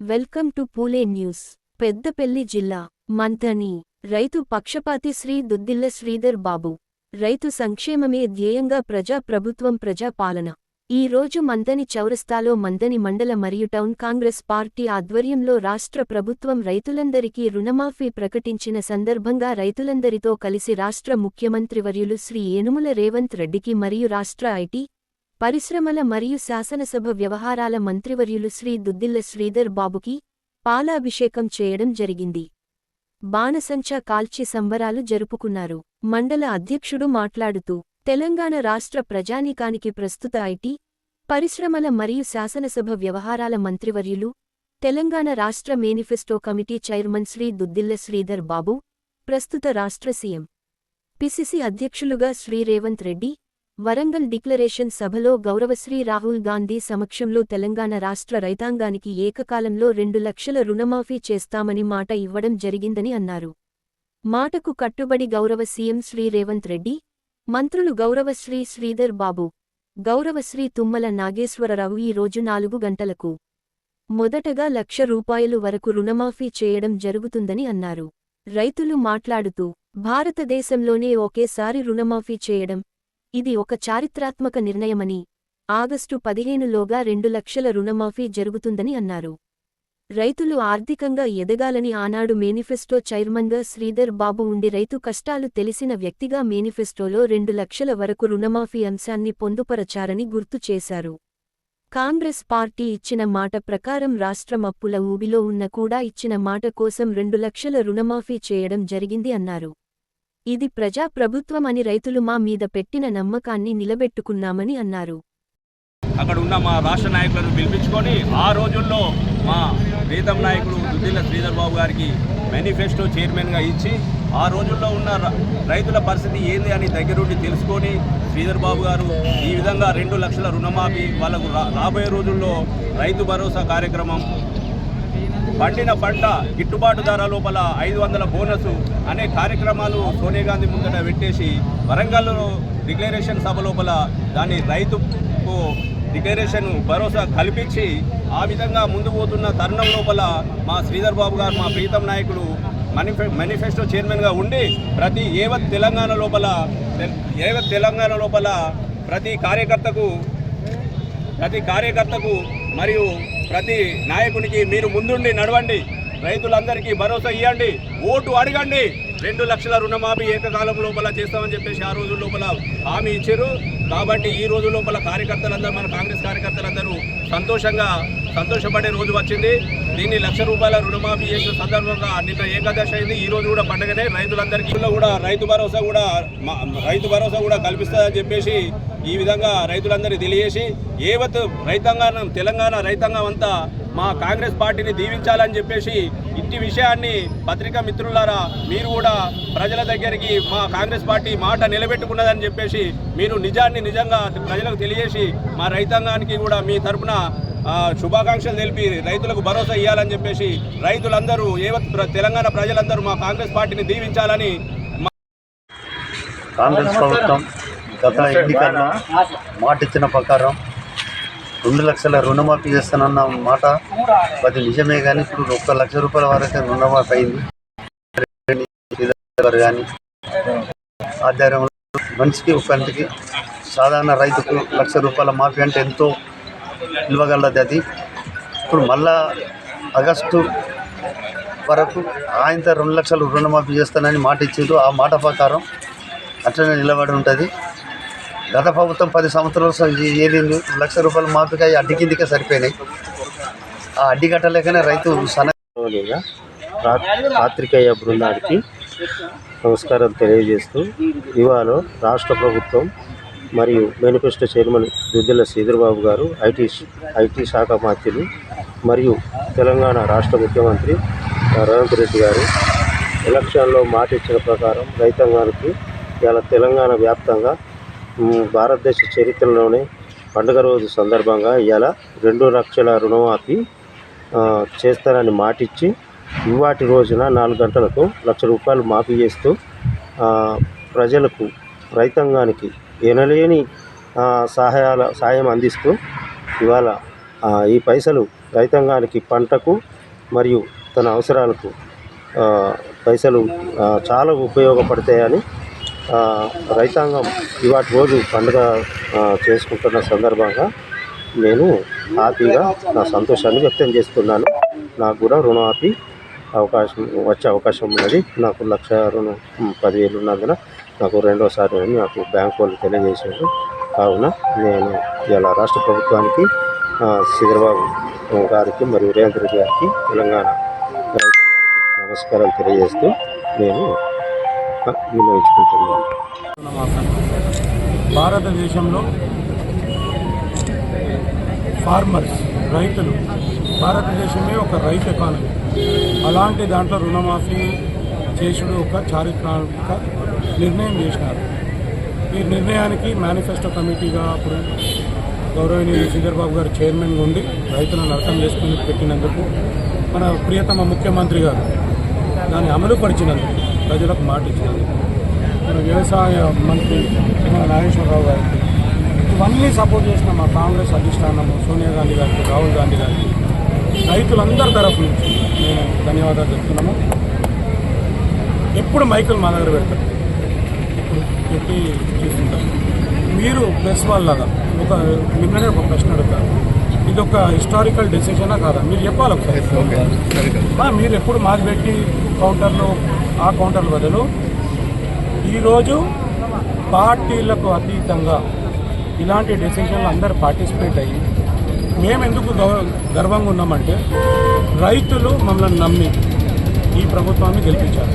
Welcome to Phule news. Peddapalli జిల్లా మంథని రైతు పక్షపాతి శ్రీ దుద్దిల్ల శ్రీధర్ బాబు. రైతు సంక్షేమమే ధ్యేయంగా ప్రభుత్వం ప్రజా పాలన. ఈ రోజు మంథని చౌరస్తాలో మంథని మండల మరియు టౌన్ కాంగ్రెస్ పార్టీ ఆధ్వర్యంలో రాష్ట్ర ప్రభుత్వం రైతులందరికీ రుణమాఫీ ప్రకటించిన సందర్భంగా రైతులందరితో కలిసి రాష్ట్ర ముఖ్యమంత్రివర్యులు శ్రీ యనుమల రేవంత్ రెడ్డికి మరియు రాష్ట్ర ఐటీ, పరిశ్రమల మరియు శాసనసభ వ్యవహారాల మంత్రివర్యులు శ్రీ దుద్దిల్ల శ్రీధర్ బాబుకి పాలాభిషేకం చేయడం జరిగింది. బాణసంచా కాల్చి సంబరాలు జరుపుకున్నారు. మండల అధ్యక్షుడు మాట్లాడుతూ, తెలంగాణ రాష్ట్ర ప్రజానీకానికి ప్రస్తుత ఐటీ, పరిశ్రమల మరియు శాసనసభ వ్యవహారాల మంత్రివర్యులు, తెలంగాణ రాష్ట్ర manifesto committee chairman Shri Duddilla Sridhar Babu, ప్రస్తుత రాష్ట్ర సీఎం, పిసిసి అధ్యక్షులుగా శ్రీ రేవంత్ రెడ్డి, వరంగల్ డిక్లరేషన్ సభలో గౌరవశ్రీ రాహుల్ గాంధీ సమక్షంలో తెలంగాణ రాష్ట్ర రైతాంగానికి ఏకకాలంలో 2 లక్షల రుణమాఫీ చేస్తామని మాట ఇవ్వడం జరిగిందని అన్నారు. మాటకు కట్టుబడి గౌరవ సీఎం శ్రీ రేవంత్ రెడ్డి, మంత్రులు గౌరవశ్రీ శ్రీధర్ బాబు, గౌరవశ్రీ తుమ్మల నాగేశ్వరరావు ఈ రోజు 4 గంటలకు మొదటగా ₹1,00,000 వరకు రుణమాఫీ చేయడం జరుగుతుందని అన్నారు. రైతులు మాట్లాడుతూ, భారతదేశంలోనే ఒకేసారి రుణమాఫీ చేయడం, ఇది ఒక చారిత్రాత్మక నిర్ణయమని, ఆగస్టు 15లోగా 2 లక్షల రుణమాఫీ జరుగుతుందని అన్నారు. రైతులు ఆర్థికంగా ఎదగాలని ఆనాడు మేనిఫెస్టో చైర్మన్గా శ్రీధర్ బాబు ఉండి రైతు కష్టాలు తెలిసిన వ్యక్తిగా మేనిఫెస్టోలో 2 లక్షల వరకు రుణమాఫీ అంశాన్ని పొందుపరచారని గుర్తు చేశారు. కాంగ్రెస్ పార్టీ ఇచ్చిన మాట ప్రకారం రాష్ట్రం అప్పుల ఊబిలో ఉన్న కూడా ఇచ్చిన మాట కోసం 2 లక్షల రుణమాఫీ చేయడం జరిగింది అన్నారు. ఇది ప్రజా ప్రభుత్వం అని రైతులు మా మీద పెట్టిన నమ్మకాన్ని నిలబెట్టుకున్నామని అన్నారు. అక్కడ ఉన్న మా రాష్ట్ర నాయకులను పిలిపించుకొని ఆ రోజుల్లో మా ప్రీతం నాయకుడు దుద్దిల్ల శ్రీధర్ బాబు గారికి మేనిఫెస్టో చైర్మన్గా ఇచ్చి ఆ రోజుల్లో ఉన్న రైతుల పరిస్థితి ఏంది అని దగ్గరుండి తెలుసుకొని శ్రీధర్ బాబు గారు ఈ విధంగా 2 లక్షల రుణమాఫీ వాళ్ళకు రాబోయే రోజుల్లో రైతు భరోసా కార్యక్రమం, పండిన పంట గిట్టుబాటు ధర లోపల 500 బోనసు అనే కార్యక్రమాలు సోనియా గాంధీ ముందట పెట్టేసి వరంగల్లో డిక్లరేషన్ సభ లోపల దాన్ని రైతుకు డిక్లరేషన్ భరోసా కల్పించి ఆ విధంగా ముందు పోతున్న తరుణం లోపల మా శ్రీధర్ బాబు గారు మా ప్రీతం నాయకుడు మేనిఫెస్టో చైర్మన్గా ఉండి ప్రతి యావత్ తెలంగాణ లోపల ప్రతి కార్యకర్తకు మరియు ప్రతి నాయకునికి మీరు ముందుండి నడవండి, రైతులందరికీ భరోసా ఇవ్వండి, ఓటు అడగండి, 2 లక్షల రుణమాఫీ ఏకకాలం లోపల చేస్తామని చెప్పేసి ఆ రోజు లోపల హామీ ఇచ్చారు. కాబట్టి ఈ రోజు లోపల కార్యకర్తలందరూ, మన కాంగ్రెస్ కార్యకర్తలందరూ సంతోషపడే రోజు వచ్చింది. దీన్ని ₹1,00,000 రుణమాఫీ చేసిన సందర్భంగా నిన్న ఏకాదశి అయింది. ఈ రోజు కూడా పండుగనే. రైతులందరికీ కూడా రైతు భరోసా కూడా కల్పిస్తుందని చెప్పేసి ఈ విధంగా రైతులందరికీ తెలియజేసి యావత్ రైతాంగం, తెలంగాణ రైతాంగం అంతా మా కాంగ్రెస్ పార్టీని దీవించాలని చెప్పేసి ఇంటి విషయాన్ని పత్రికా మిత్రులారా మీరు కూడా ప్రజల దగ్గరికి మా కాంగ్రెస్ పార్టీ మాట నిలబెట్టుకున్నదని చెప్పేసి మీరు నిజంగా ప్రజలకు తెలియజేసి మా రైతాంగానికి కూడా మీ తరపున శుభాకాంక్షలు తెలిపి రైతులకు భరోసా ఇవ్వాలని చెప్పేసి రైతులందరూ యావత్ తెలంగాణ ప్రజలందరూ మా కాంగ్రెస్ పార్టీని దీవించాలని. కాంగ్రెస్ ప్రభుత్వం గత ఎన్నికల్లో మాట ఇచ్చిన ప్రకారం 2 లక్షల రుణమాఫీ చేస్తానన్న మాట అది నిజమే, కానీ ఇప్పుడు ₹1,00,000 వరకు రుణమాఫీ అయింది. కానీ ఆధ్వర్యంలో మనిషికి ఒకంటికి సాధారణ రైతుకు ₹1,00,000 మాఫీ అంటే ఎంతో ఇవ్వగలది. అది ఇప్పుడు మళ్ళా ఆగస్టు వరకు ఆయనతో 2 లక్షలు రుణమాఫీ చేస్తానని మాట ఇచ్చారు. ఆ మాట ప్రకారం అట్లనే నిలబడి ఉంటుంది. గత ప్రభుత్వం 10 సంవత్సరాలు ఏది ₹1,00,000 మాఫీగా అడ్డి కిందికే సరిపోయినాయి. ఆ అడ్డి కట్టలేకనే రైతు పాత్రికేయ బృందానికి నమస్కారం తెలియజేస్తూ, ఇవాళ రాష్ట్ర ప్రభుత్వం మరియు మేనిఫెస్టో చైర్మన్ దుద్దిల్ల శ్రీధర్ బాబు గారు, ఐటీ శాఖ మంత్రులు మరియు తెలంగాణ రాష్ట్ర ముఖ్యమంత్రి రేవంత్ రెడ్డి గారు ఎలక్షన్లో మాట ఇచ్చిన ప్రకారం రైతాంగానికి ఇలా తెలంగాణ వ్యాప్తంగా భారతదేశ చరిత్రలోనే పండుగ రోజు సందర్భంగా ఇవాళ 2 లక్షల రుణమాఫీ చేస్తారని మాటిచ్చి ఇవాటి రోజున 4 గంటలకు ₹1,00,000 మాఫీ చేస్తూ ప్రజలకు, రైతాంగానికి ఎనలేని సాయం అందిస్తూ ఇవాళ ఈ పైసలు రైతాంగానికి పంటకు మరియు తన అవసరాలకు పైసలు చాలా ఉపయోగపడతాయని రైతాంగం ఇవాటి రోజు పండుగ చేసుకుంటున్న సందర్భంగా నేను హ్యాపీగా నా సంతోషాన్ని వ్యక్తం చేస్తున్నాను. నాకు కూడా రుణమాఫీ వచ్చే అవకాశం ఉన్నది. నాకు 1,00,000 రుణం 10,000 ఉన్నందున నాకు రెండోసారి నాకు బ్యాంకు వాళ్ళు తెలియజేశారు. కావున నేను ఇలా రాష్ట్ర ప్రభుత్వానికి చంద్రబాబు గారికి మరియు రేవంత్ రెడ్డి గారికి తెలంగాణ రైతాంగానికి నమస్కారాలు తెలియజేస్తూ నేను విన్నవించుకుంటున్నాను. భారతదేశంలో ఫార్మర్స్ రైతులు భారతదేశమే ఒక రైతు ఎకానమీ. అలాంటి దాంట్లో రుణమాఫీ చేసుడు ఒక చారిత్రాత్మక నిర్ణయం చేసినారు. ఈ నిర్ణయానికి మేనిఫెస్టో కమిటీగా అప్పుడు గౌరవనీయులు చంద్రబాబు గారు చైర్మన్గా ఉండి రైతులను అర్థం చేసుకుని పెట్టినందుకు, మన ప్రియతమ ముఖ్యమంత్రి గారు దాన్ని అమలుపరిచినందుకు, ప్రజలకు మాట ఇచ్చినందుకు, మన వ్యవసాయ మంత్రి మన నాగేశ్వరరావు గారికి, ఇవన్నీ సపోర్ట్ చేసిన మా కాంగ్రెస్ అధిష్టానము సోనియా గాంధీ గారికి, రాహుల్ గాంధీ గారికి, రైతులందరి తరఫు నుంచి నేను ధన్యవాదాలు చెప్తున్నాము. ఎప్పుడు మైకులు మా దగ్గర పెడతారు, ఇప్పుడు పెట్టి చూసుకుంటారు. మీరు ప్రెస్ వాళ్ళలాగా నిన్ననే ఒక ప్రశ్న అడుగుతారు, ఇది ఒక హిస్టారికల్ డెసిషనా కాదా మీరు చెప్పాలి ఒకసారి. మీరు ఎప్పుడు మాది పెట్టి కౌంటర్లు ఆ కౌంటర్ల బదులు ఈరోజు పార్టీలకు అతీతంగా ఇలాంటి డెసిషన్లు అందరూ పార్టిసిపేట్ అయ్యి మేము ఎందుకు గర్వంగా ఉన్నామంటే రైతులు మమ్మల్ని నమ్మి ఈ ప్రభుత్వాన్ని గెలిపించారు.